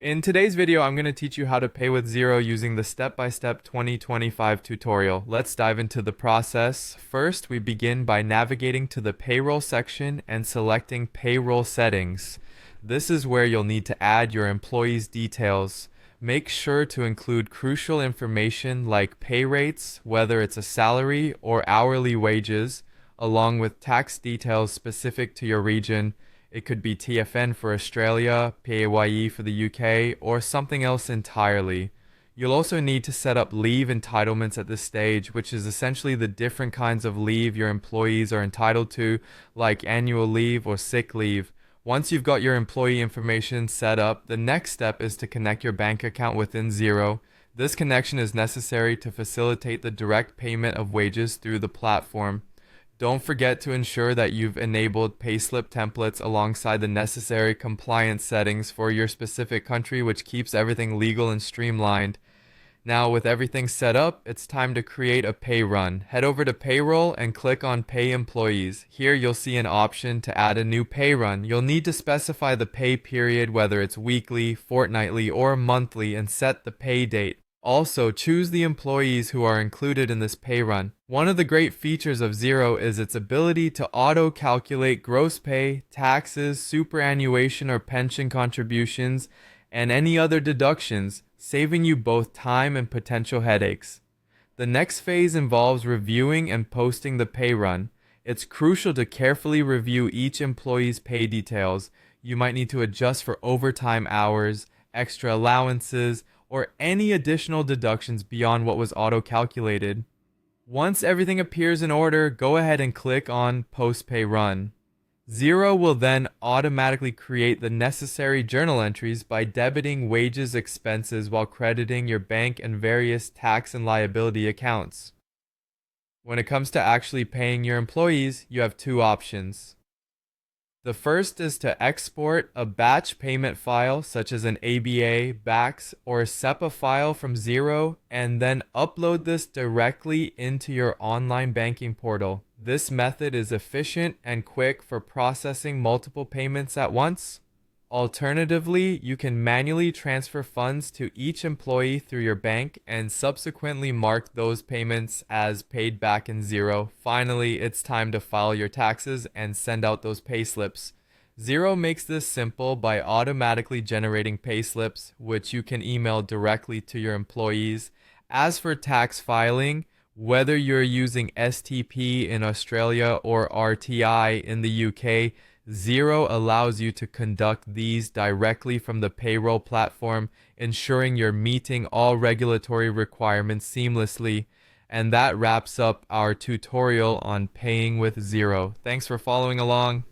In today's video, I'm going to teach you how to pay with Xero using the step-by-step 2025 tutorial. Let's dive into the process. First, we begin by navigating to the payroll section and selecting payroll settings. This is where you'll need to add your employees' details. Make sure to include crucial information like pay rates, whether it's a salary or hourly wages, along with tax details specific to your region. It could be TFN for Australia, PAYE for the UK, or something else entirely. You'll also need to set up leave entitlements at this stage, which is essentially the different kinds of leave your employees are entitled to, like annual leave or sick leave. Once you've got your employee information set up, the next step is to connect your bank account within Xero. This connection is necessary to facilitate the direct payment of wages through the platform. Don't forget to ensure that you've enabled payslip templates alongside the necessary compliance settings for your specific country, which keeps everything legal and streamlined. Now, with everything set up, it's time to create a pay run. Head over to Payroll and click on Pay Employees. Here you'll see an option to add a new pay run. You'll need to specify the pay period, whether it's weekly, fortnightly, or monthly, and set the pay date. Also, choose the employees who are included in this pay run. One of the great features of Xero is its ability to auto-calculate gross pay, taxes, superannuation or pension contributions, and any other deductions, saving you both time and potential headaches. The next phase involves reviewing and posting the pay run. It's crucial to carefully review each employee's pay details. You might need to adjust for overtime hours, extra allowances, or any additional deductions beyond what was auto-calculated. Once everything appears in order, go ahead and click on Post Pay Run. Xero will then automatically create the necessary journal entries by debiting wages expenses while crediting your bank and various tax and liability accounts. When it comes to actually paying your employees, you have two options. The first is to export a batch payment file such as an ABA, BAX, or a SEPA file from Xero and then upload this directly into your online banking portal. This method is efficient and quick for processing multiple payments at once. Alternatively, you can manually transfer funds to each employee through your bank and subsequently mark those payments as paid back in Xero. Finally, it's time to file your taxes and send out those payslips. Xero makes this simple by automatically generating payslips, which you can email directly to your employees. As for tax filing, whether you're using STP in Australia or RTI in the UK, Xero allows you to conduct these directly from the payroll platform, ensuring you're meeting all regulatory requirements seamlessly. And that wraps up our tutorial on paying with Xero. Thanks for following along.